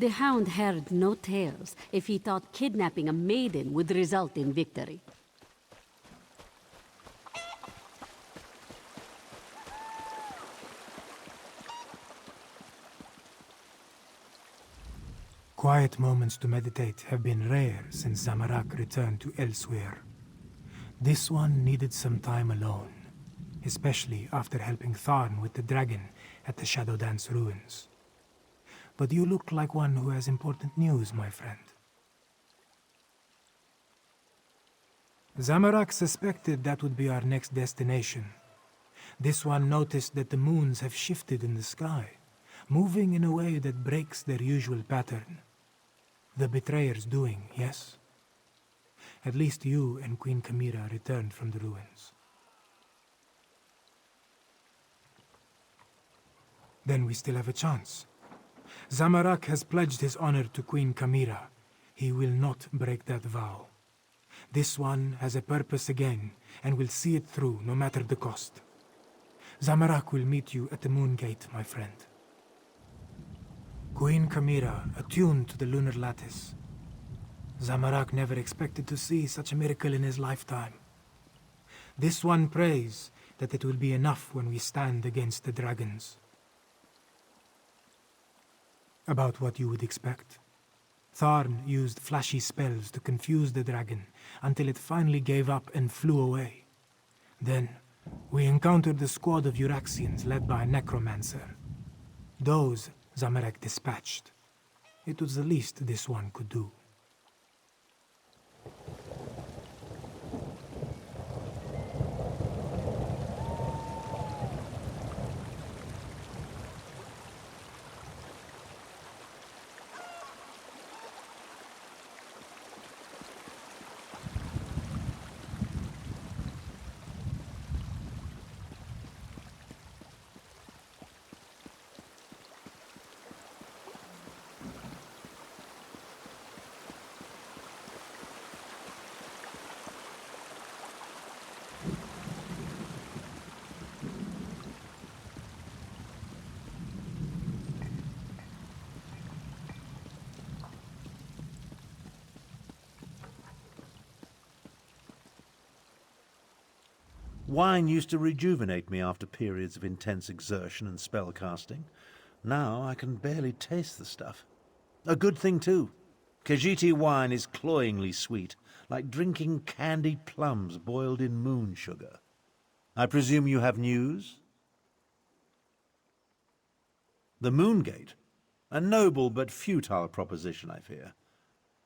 The Hound heard no tales if he thought kidnapping a maiden would result in victory. Quiet moments to meditate have been rare since Zamorak returned to Elsweyr. This one needed some time alone, especially after helping Tharn with the dragon at the Shadow Dance ruins. But you look like one who has important news, my friend. Zamorak suspected that would be our next destination. This one noticed that the moons have shifted in the sky, moving in a way that breaks their usual pattern. The betrayer's doing, yes? At least you and Queen Kamira returned from the ruins. Then we still have a chance. Zamorak has pledged his honor to Queen Kamira. He will not break that vow. This one has a purpose again, and will see it through no matter the cost. Zamorak will meet you at the Moon Gate, my friend. Queen Kamira, attuned to the lunar lattice. Zamorak never expected to see such a miracle in his lifetime. This one prays that it will be enough when we stand against the dragons. About what you would expect. Tharn used flashy spells to confuse the dragon until it finally gave up and flew away. Then, we encountered a squad of Euraxians led by a necromancer. Those Zamorak dispatched. It was the least this one could do. Wine used to rejuvenate me after periods of intense exertion and spell casting. Now I can barely taste the stuff. A good thing too. Khajiiti wine is cloyingly sweet, like drinking candied plums boiled in moon sugar. I presume you have news? The Moon Gate? A noble but futile proposition, I fear.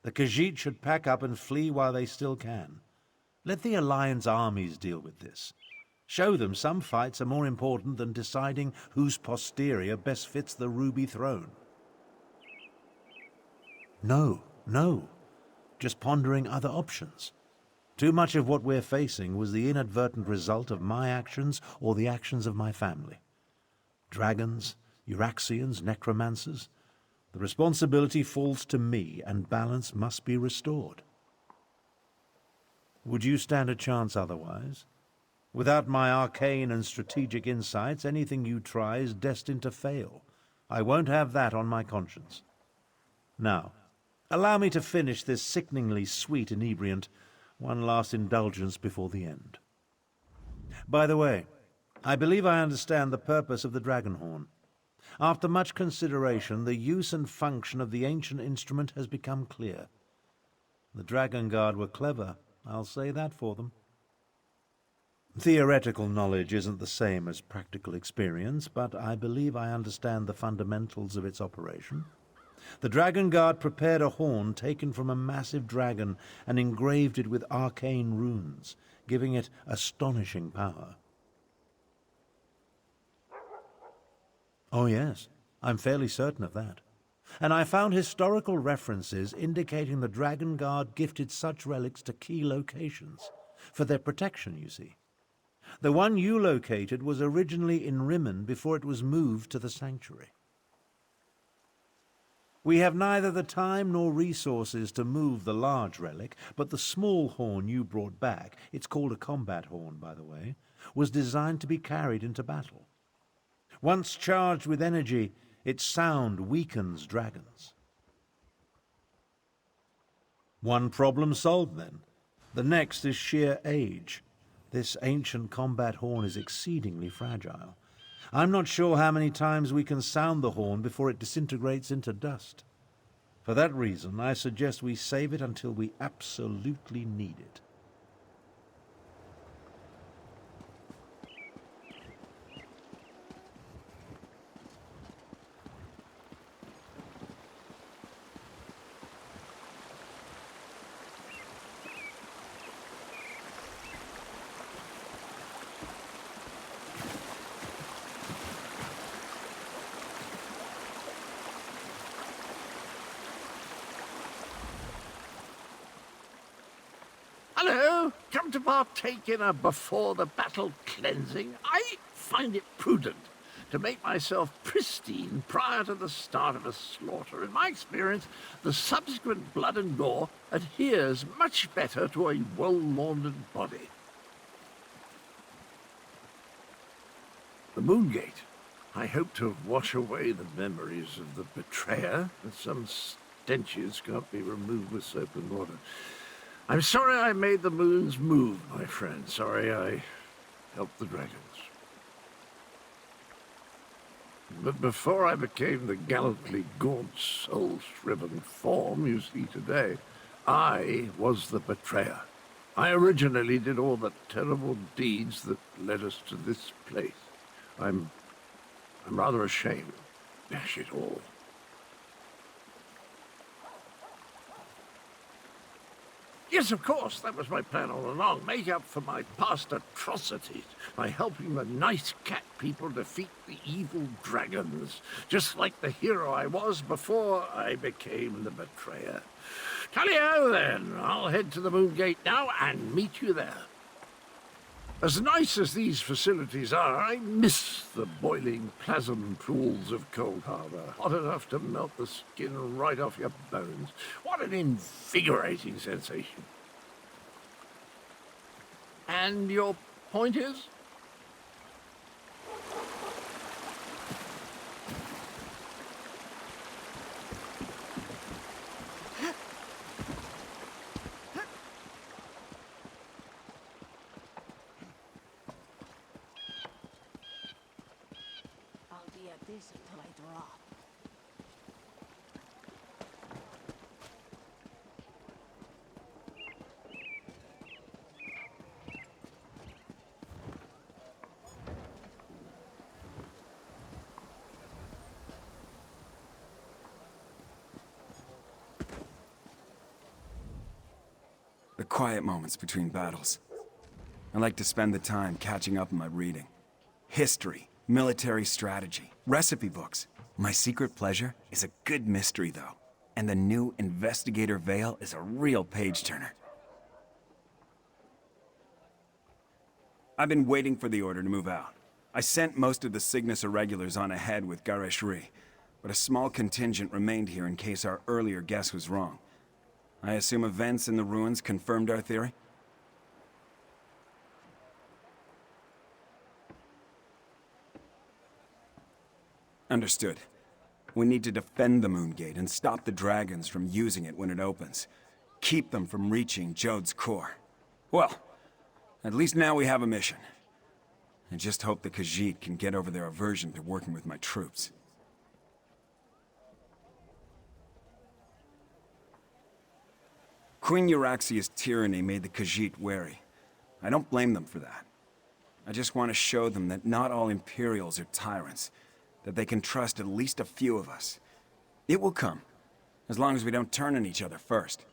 The Khajiit should pack up and flee while they still can. Let the Alliance armies deal with this. Show them some fights are more important than deciding whose posterior best fits the ruby throne. No. Just pondering other options. Too much of what we're facing was the inadvertent result of my actions or the actions of my family. Dragons, Euraxians, necromancers. The responsibility falls to me, and balance must be restored. Would you stand a chance otherwise? Without my arcane and strategic insights, anything you try is destined to fail. I won't have that on my conscience. Now, allow me to finish this sickeningly sweet inebriant, one last indulgence before the end. By the way, I believe I understand the purpose of the dragon horn. After much consideration, the use and function of the ancient instrument has become clear. The Dragon Guard were clever. I'll say that for them. Theoretical knowledge isn't the same as practical experience, but I believe I understand the fundamentals of its operation. The Dragon Guard prepared a horn taken from a massive dragon and engraved it with arcane runes, giving it astonishing power. Oh yes, I'm fairly certain of that. And I found historical references indicating the Dragon Guard gifted such relics to key locations. For their protection, you see. The one you located was originally in Rimmen before it was moved to the sanctuary. We have neither the time nor resources to move the large relic, but the small horn you brought back, it's called a combat horn, by the way, was designed to be carried into battle. Once charged with energy, its sound weakens dragons. One problem solved, then. The next is sheer age. This ancient combat horn is exceedingly fragile. I'm not sure how many times we can sound the horn before it disintegrates into dust. For that reason, I suggest we save it until we absolutely need it. Hello, come to partake in a before-the-battle cleansing? I find it prudent to make myself pristine prior to the start of a slaughter. In my experience, the subsequent blood and gore adheres much better to a well-laundered body. The Moongate. I hope to wash away the memories of the betrayer, and some stenches can't be removed with soap and water. I'm sorry I made the moons move, my friend. Sorry I helped the dragons. But before I became the gallantly gaunt, soul-shriven form you see today, I was the betrayer. I originally did all the terrible deeds that led us to this place. I'm rather ashamed. Dash it all. Yes, of course, that was my plan all along. Make up for my past atrocities by helping the nice cat people defeat the evil dragons, just like the hero I was before I became the betrayer. Tally-ho, then. I'll head to the Moongate now and meet you there. As nice as these facilities are, I miss the boiling plasm pools of Cold Harbor, hot enough to melt the skin right off your bones. What an invigorating sensation. And your point is? This until I drop. The quiet moments between battles. I like to spend the time catching up on my reading. History, military strategy, recipe books. My secret pleasure is a good mystery, though. And the new Investigator Veil is a real page-turner. I've been waiting for the order to move out. I sent most of the Cygnus irregulars on ahead with Raijin-ryu, but a small contingent remained here in case our earlier guess was wrong. I assume events in the ruins confirmed our theory? Understood. We need to defend the Moongate and stop the dragons from using it when it opens. Keep them from reaching Jodes' core. Well, at least now we have a mission. I just hope the Khajiit can get over their aversion to working with my troops. Queen Euraxia's tyranny made the Khajiit wary. I don't blame them for that. I just want to show them that not all Imperials are tyrants, that they can trust at least a few of us. It will come, as long as we don't turn on each other first.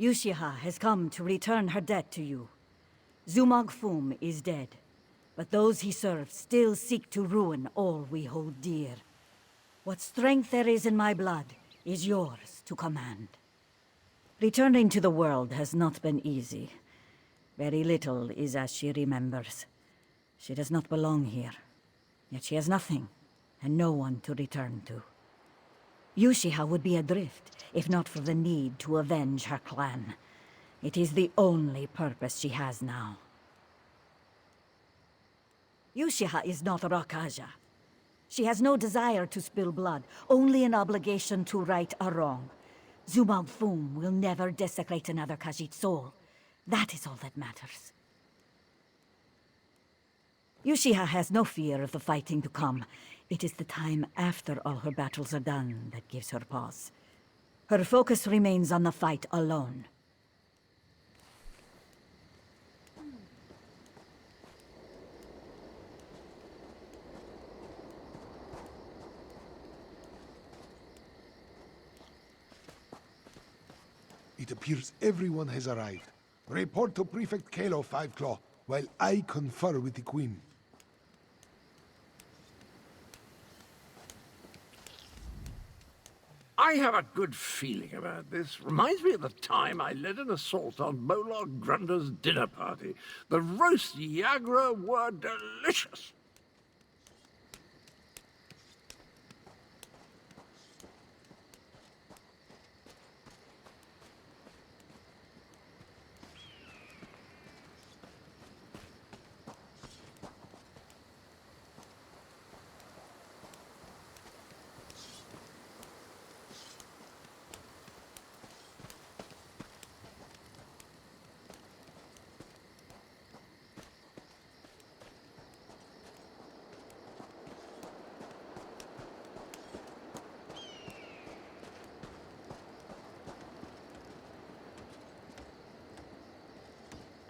Yushiha has come to return her debt to you. Zumog Fum is dead, but those he served still seek to ruin all we hold dear. What strength there is in my blood is yours to command. Returning to the world has not been easy. Very little is as she remembers. She does not belong here, yet she has nothing, and no one to return to. Yushiha would be adrift, if not for the need to avenge her clan. It is the only purpose she has now. Yushiha is not Rakaja. She has no desire to spill blood, only an obligation to right a wrong. Zumog Fum will never desecrate another Khajiit soul. That is all that matters. Yushiha has no fear of the fighting to come. It is the time after all her battles are done that gives her pause. Her focus remains on the fight alone. It appears everyone has arrived. Report to Prefect Kalo, Five Claw, while I confer with the Queen. I have a good feeling about this. Reminds me of the time I led an assault on Molog Grunder's dinner party. The roast Yagra were delicious.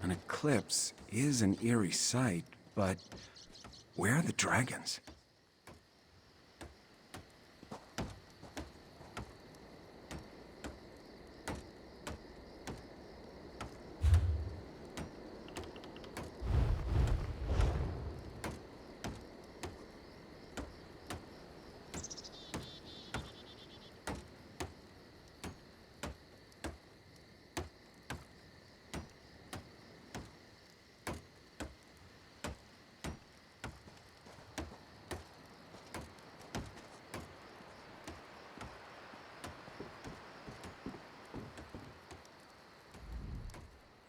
An eclipse is an eerie sight, but where are the dragons?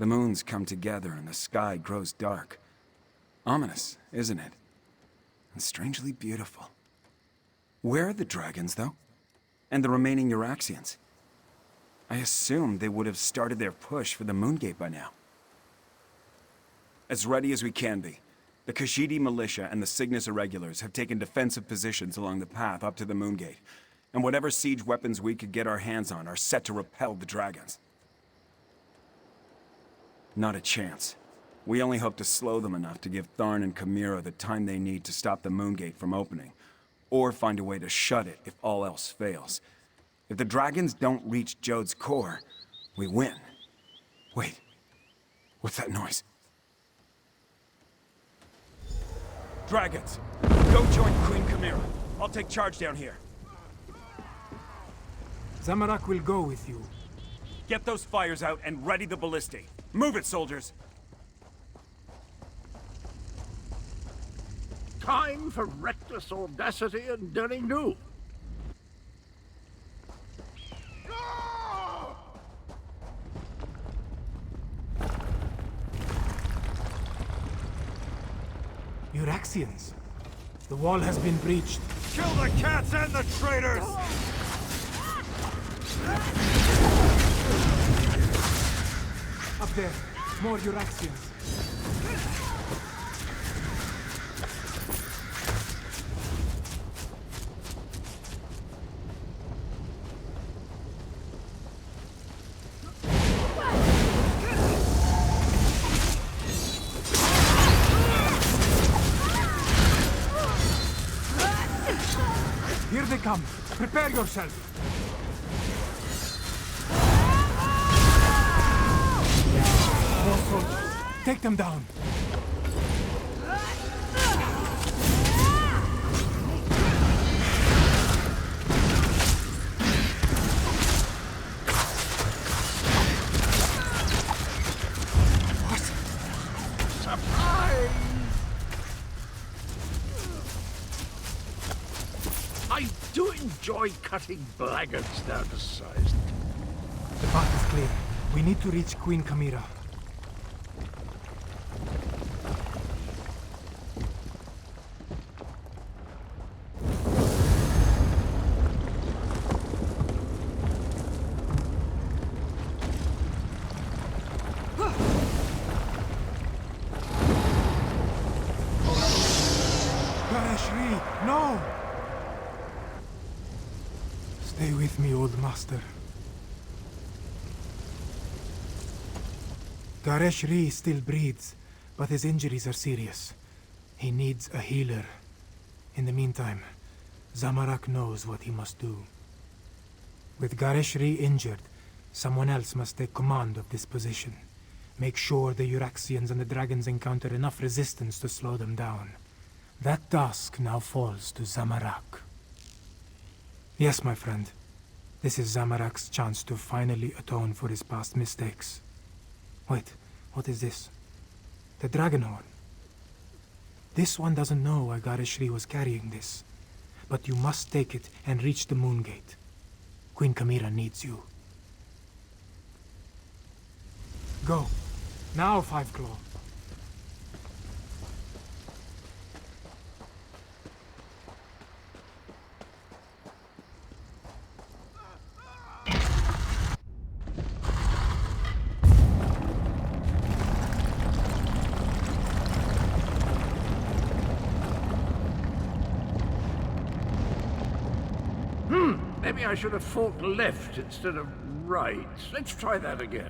The moons come together and the sky grows dark. Ominous, isn't it? And strangely beautiful. Where are the dragons, though? And the remaining Euraxians? I assumed they would have started their push for the Moongate by now. As ready as we can be. The Kashidi militia and the Cygnus Irregulars have taken defensive positions along the path up to the Moongate, and whatever siege weapons we could get our hands on are set to repel the dragons. Not a chance. We only hope to slow them enough to give Tharn and Chimera the time they need to stop the Moongate from opening, or find a way to shut it if all else fails. If the dragons don't reach Jodes' core, we win. Wait, what's that noise? Dragons, go join Queen Chimera. I'll take charge down here. Zamorak will go with you. Get those fires out and ready the ballistae. Move it, soldiers! Time for reckless audacity and daring do. Euraxians. The wall has been breached. Kill the cats and the traitors! Up there, more Euraxians. Here they come. Prepare yourself. More soldiers. Take them down. Surprise! I do enjoy cutting blackguards down to size. The path is clear. We need to reach Queen Chimera. Raijin-ryu, no! Stay with me, old master. Raijin-ryu still breathes, but his injuries are serious. He needs a healer. In the meantime, Zamorak knows what he must do. With Raijin-ryu injured, someone else must take command of this position. Make sure the Euraxians and the dragons encounter enough resistance to slow them down. That task now falls to Zamorak. Yes, my friend. This is Zamorak's chance to finally atone for his past mistakes. Wait, what is this? The dragon horn. This one doesn't know why Raijin-ryu was carrying this. But you must take it and reach the Moongate. Queen Chimera needs you. Go. Now, Five Claw. Maybe I should have fought left instead of right. Let's try that again.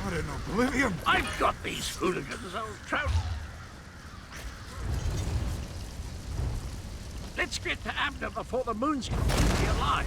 Not in oblivion. I've got these hooligans, old trout. Let's get to Abner before the moon's completely alive.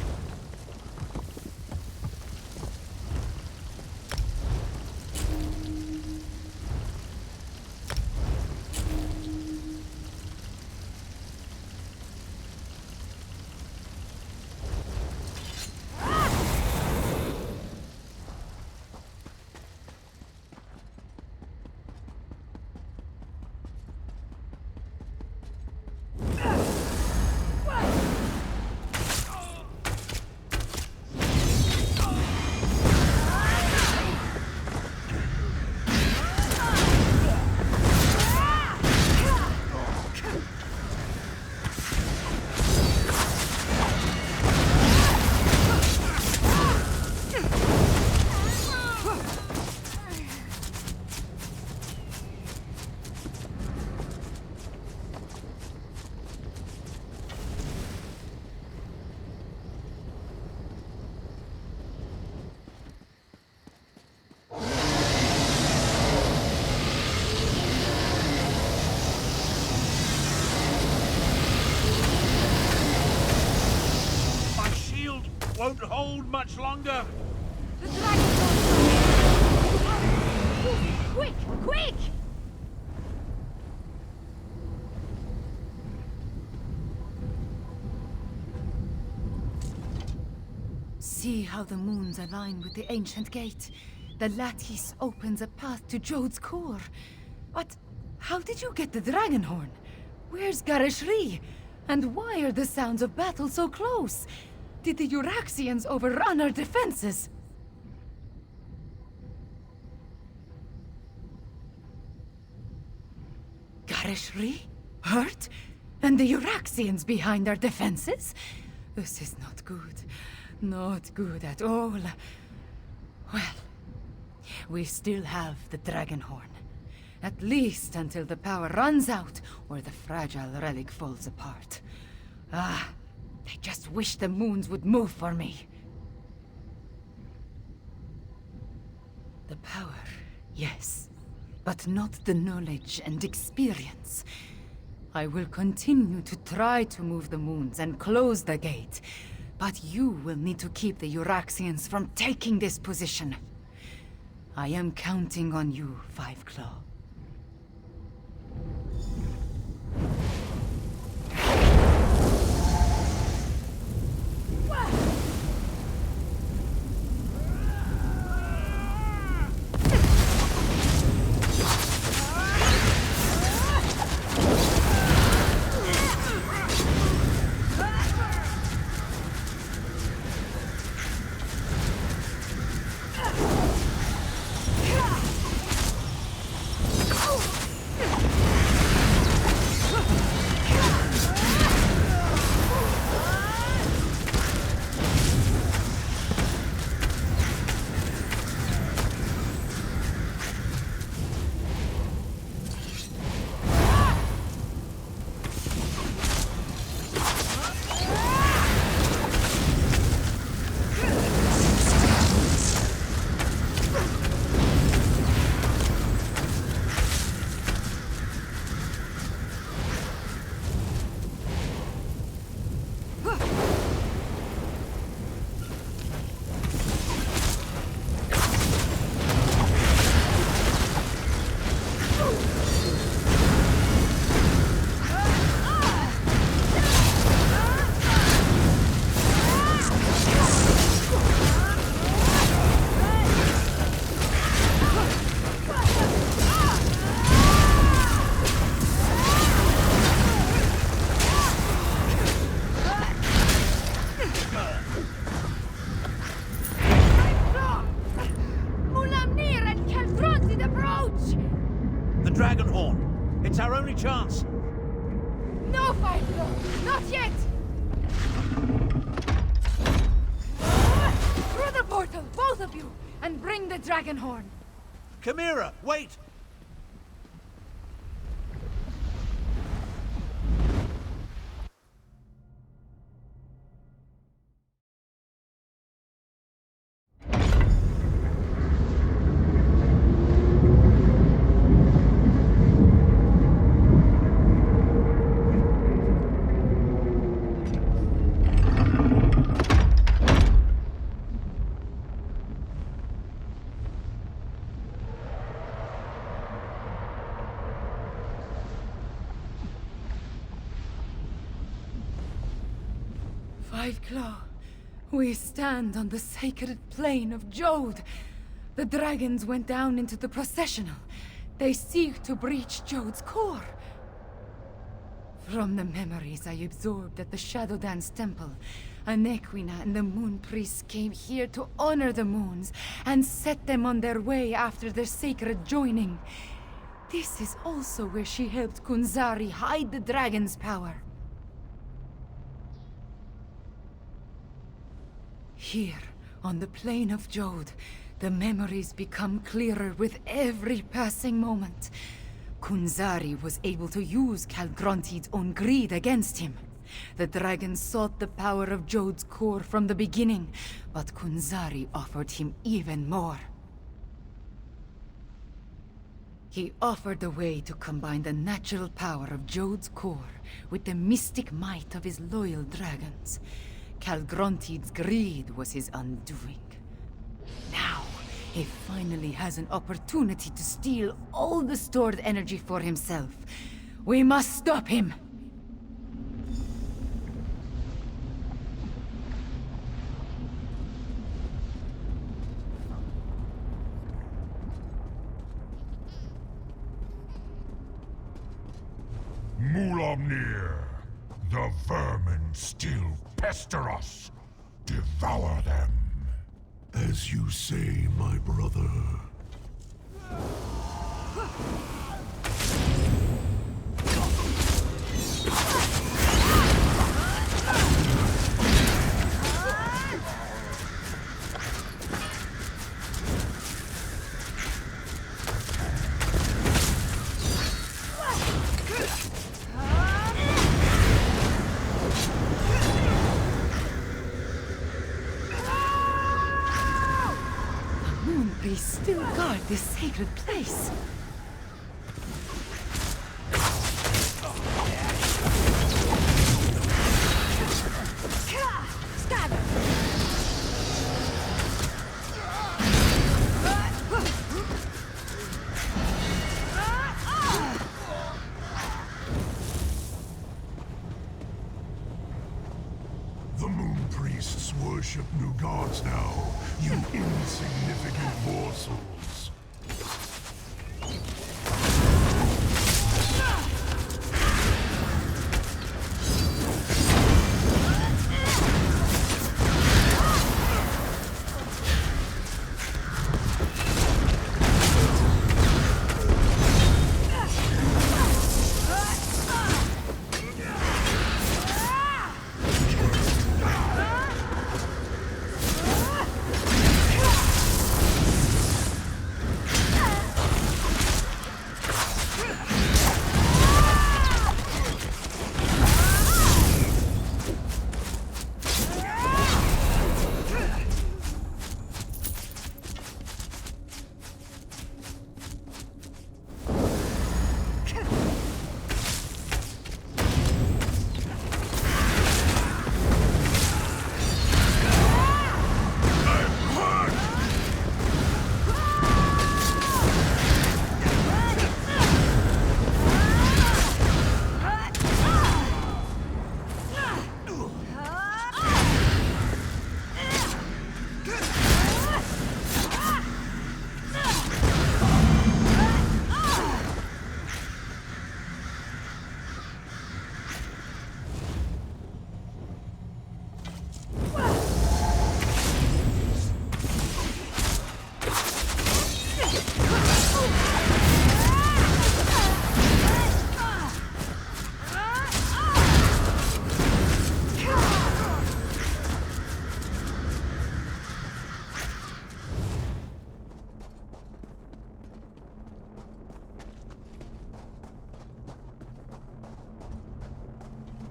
Won't hold much longer. The dragon! Quick! Quick! See how the moons align with the ancient gate. The lattice opens a path to Jodes' core. But how did you get the dragon horn? Where's Raijin-ryu? And why are the sounds of battle so close? Did the Euraxians overrun our defenses? Raijin-ryu? Hurt? And the Euraxians behind our defenses? This is not good. Not good at all. Well, we still have the dragon horn. At least until the power runs out or the fragile relic falls apart. Ah, I just wish the moons would move for me. The power, yes, but not the knowledge and experience. I will continue to try to move the moons and close the gate, but you will need to keep the Euraxians from taking this position. I am counting on you, Five Claw. Dragon Horn. It's our only chance. No, Five Claw! Not yet! Through the portal, both of you, and bring the dragon horn. Chimera, wait! Five Claw, we stand on the sacred plane of Jode. The dragons went down into the processional. They seek to breach Jode's core. From the memories I absorbed at the Shadow Dance Temple, Anequina and the Moon Priests came here to honor the moons and set them on their way after their sacred joining. This is also where she helped Kunzari hide the dragon's power. Here, on the plane of Jode, the memories become clearer with every passing moment. Kunzari was able to use Calgronti's own greed against him. The dragon sought the power of Jode's core from the beginning, but Kunzari offered him even more. He offered a way to combine the natural power of Jode's core with the mystic might of his loyal dragons. Calgronti's greed was his undoing. Now, he finally has an opportunity to steal all the stored energy for himself. We must stop him! Mulamnir, the vermin still pester us. Devour them. As you say, my brother. They still guard this sacred place. The Moon Priests worship new gods now, you insignificant morsels.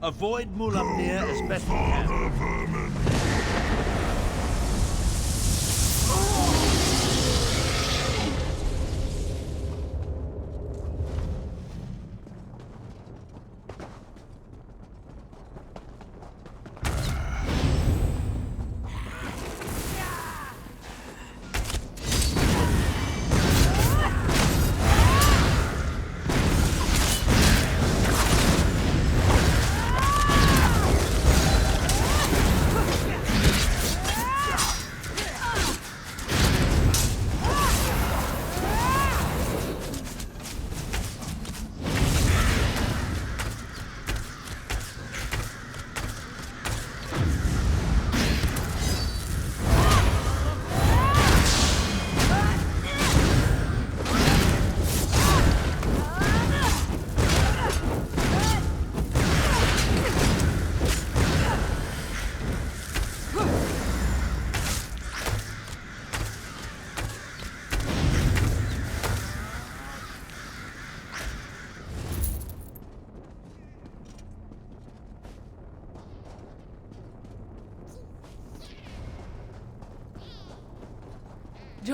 Avoid Mulamnir as best you can.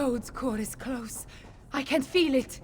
Jodes' core is close. I can feel it.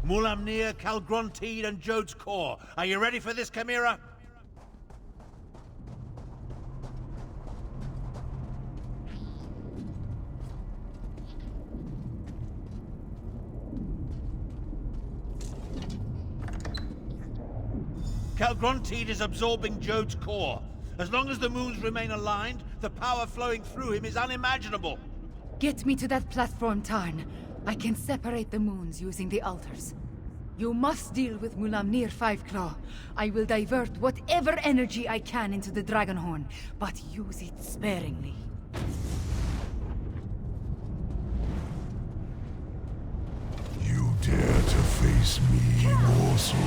Mulamnir, Calgrontide, and Jodes' core. Are you ready for this, Chimera? Calgrontide is absorbing Jodes' core. As long as the moons remain aligned, the power flowing through him is unimaginable. Get me to that platform, Tarn. I can separate the moons using the altars. You must deal with Mulamnir Fiveclaw. I will divert whatever energy I can into the Dragonhorn, but use it sparingly. You dare to face me, morsel?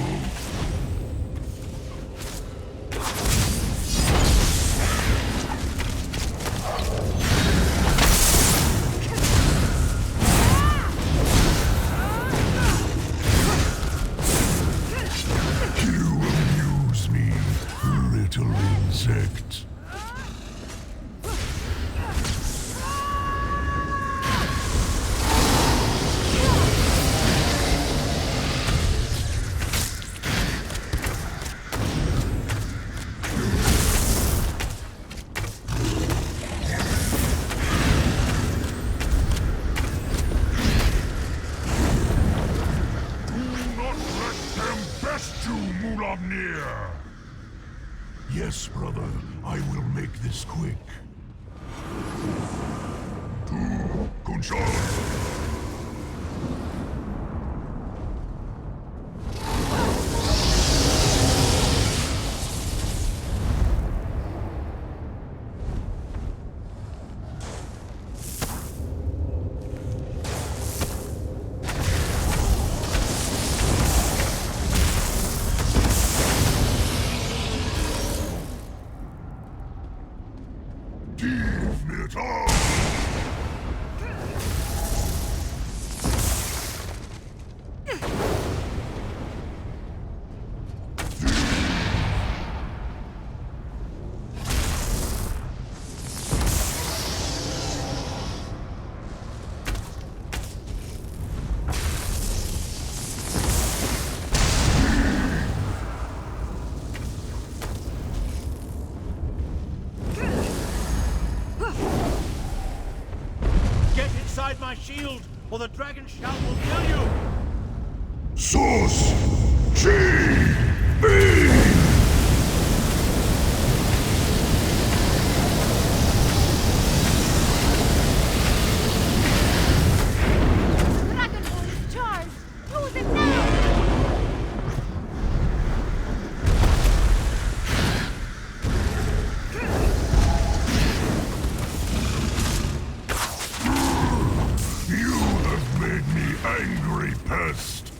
Insect. Yes, brother, I will make this quick. To Kunshan! My shield, or the dragon shout will kill you! Source! G-B! Angry pest!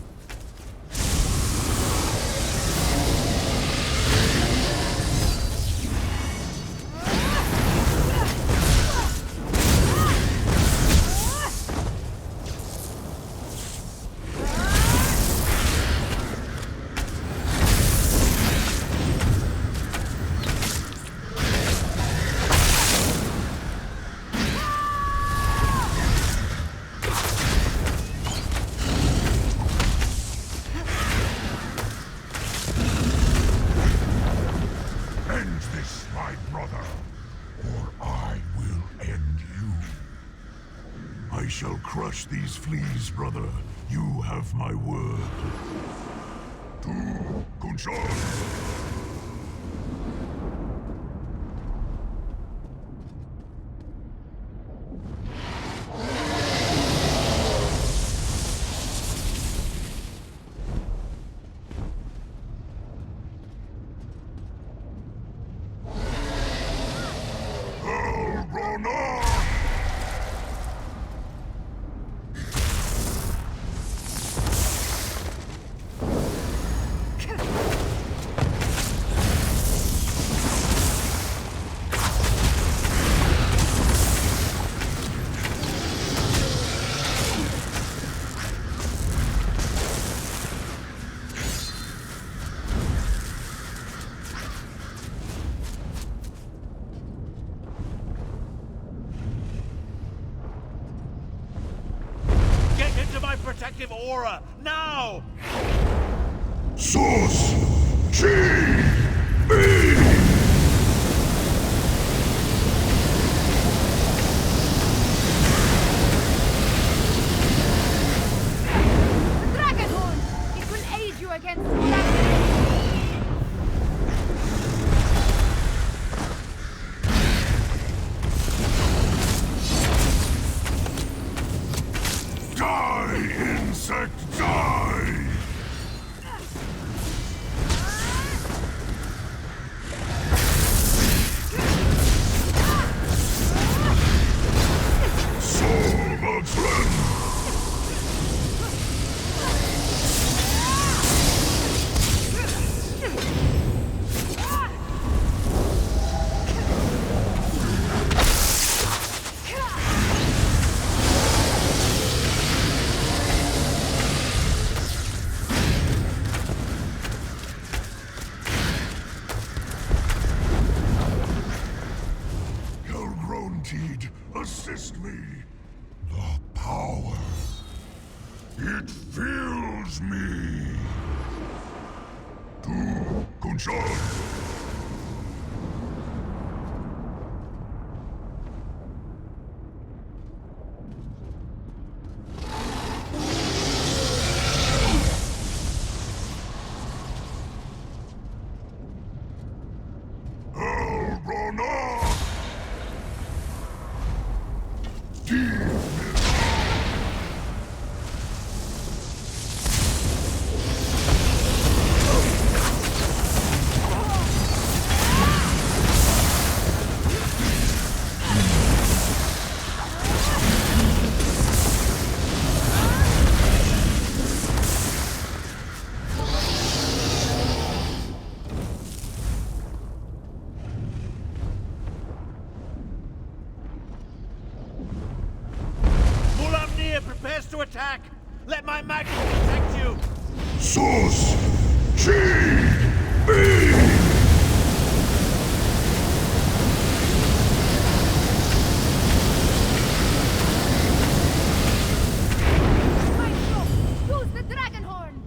I shall crush these fleas, brother. You have my word. To Kunshan! protective aura, now! Source G.B. Dragon horn! It will aid you against Mulan. Die, insect, die! Soul Matron! Helgrontid, assist me. The power. It fills me. To Kunshan. Elrona! Mulamnir prepares to attack! Let my magic protect you! Source G.B. Maestro, use the dragon horn!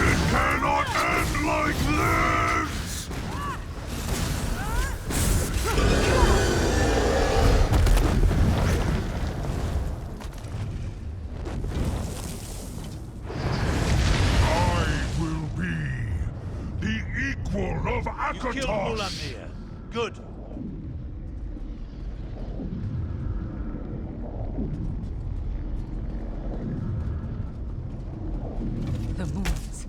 It cannot end like this! I will be the equal of You killed Akatos! Mulamnir. Good. The moons.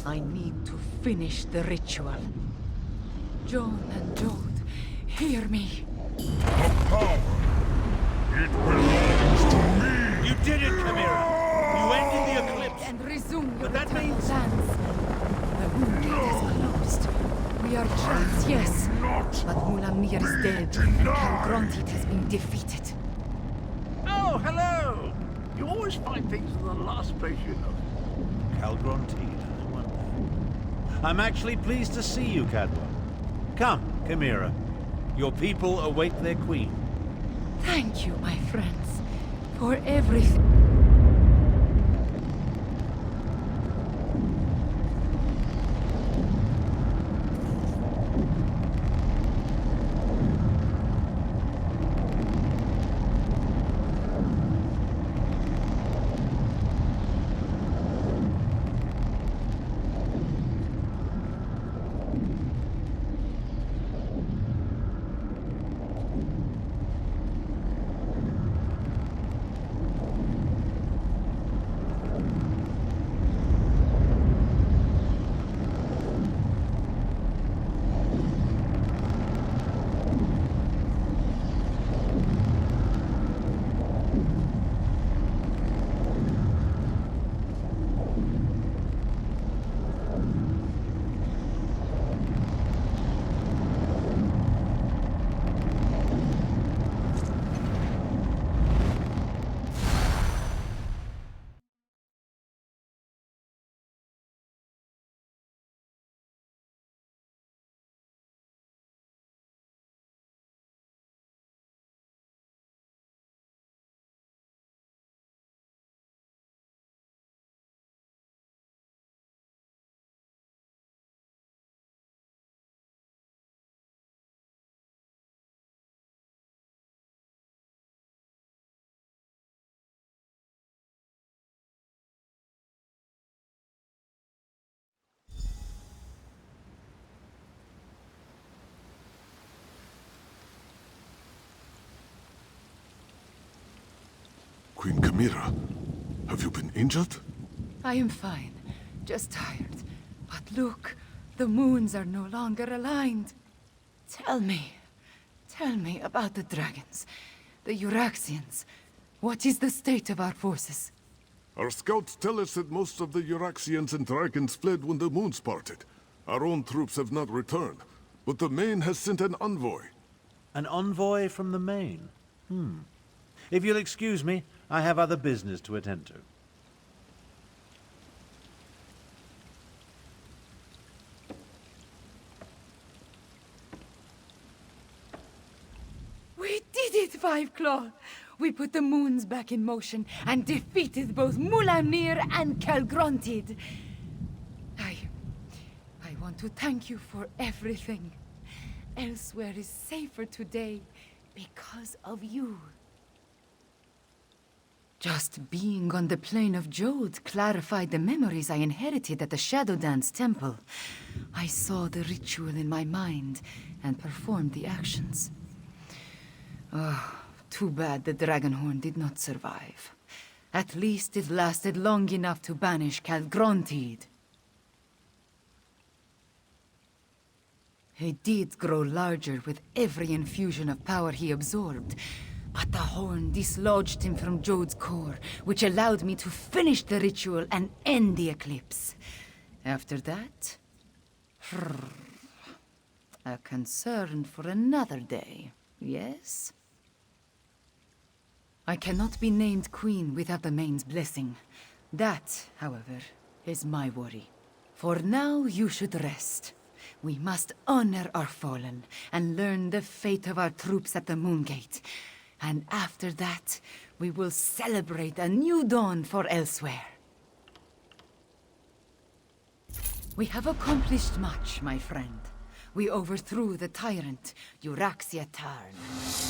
I need to finish the ritual. John and Jode, hear me. The power! It belongs to me! You did it, Chimera! You ended the eclipse! And resume your But that eternal means- plans. The moon gate is closed. We are trapped, yes. Not But Mulamnir is dead, denied. and Helgrondit has been defeated. Oh, hello! You always find things in the last place you know. Calgron Teed, I wonder. I'm actually pleased to see you, Cadwell. Come, Chimera. Your people await their queen. Thank you, my friends, for everything. Queen Chimera, have you been injured? I am fine, just tired. But look, the moons are no longer aligned. Tell me about the dragons, the Euraxians. What is the state of our forces? Our scouts tell us that most of the Euraxians and dragons fled when the moons parted. Our own troops have not returned, but the Main has sent an envoy. An envoy from the Main? If you'll excuse me, I have other business to attend to. We did it, Five Claw! We put the moons back in motion and defeated both Mulamnir and Calgrontid. I want to thank you for everything. Elsweyr is safer today because of you. Just being on the plane of Jodes clarified the memories I inherited at the Shadow Dance Temple. I saw the ritual in my mind and performed the actions. Oh, too bad the Dragonhorn did not survive. At least it lasted long enough to banish Calgrontid. He did grow larger with every infusion of power he absorbed, but the horn dislodged him from Jodes' core, which allowed me to finish the ritual and end the eclipse. After that, a concern for another day, yes? I cannot be named queen without the Main's blessing. That, however, is my worry. For now, you should rest. We must honor our fallen and learn the fate of our troops at the Moongate. And after that, we will celebrate a new dawn for Elsweyr. We have accomplished much, my friend. We overthrew the tyrant, Euraxia Tarn,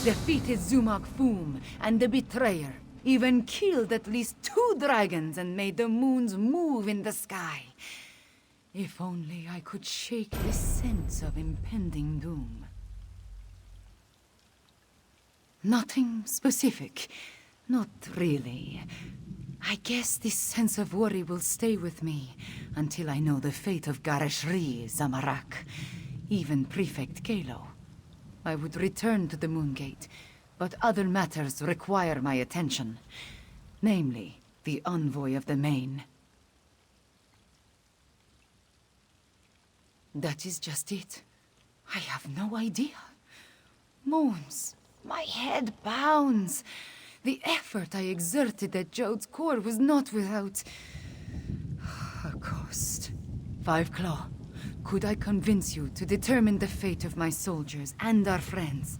defeated Zumag Foom and the Betrayer, even killed at least 2 dragons and made the moons move in the sky. If only I could shake the sense of impending doom. Nothing specific. Not really. I guess this sense of worry will stay with me until I know the fate of Raijin-ryu, Zamorak, even Prefect Kalo. I would return to the Moongate, but other matters require my attention. Namely, the envoy of the Main. That is just it. I have no idea. Moons. My head pounds. The effort I exerted at Jodes' core was not without a cost. Five Claw, could I convince you to determine the fate of my soldiers and our friends?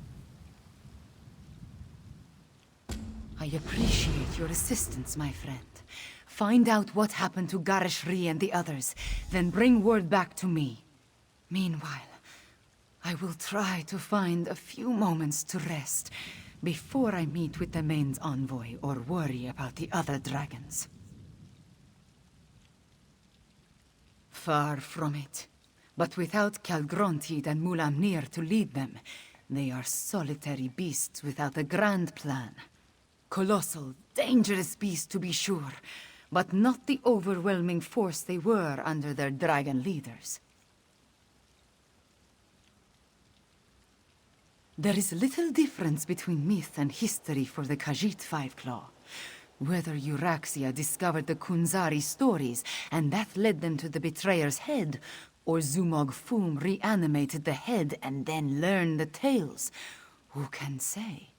I appreciate your assistance, my friend. Find out what happened to Raijin-ryu and the others, then bring word back to me. Meanwhile, I will try to find a few moments to rest before I meet with the Main's envoy or worry about the other dragons. Far from it. But without Calgrontid and Mulamnir to lead them, they are solitary beasts without a grand plan. Colossal, dangerous beasts to be sure, but not the overwhelming force they were under their dragon leaders. There is little difference between myth and history for the Khajiit Five Claw. Whether Euraxia discovered the Kunzari stories, and that led them to the Betrayer's head, or Zumag Foom reanimated the head and then learned the tales, who can say?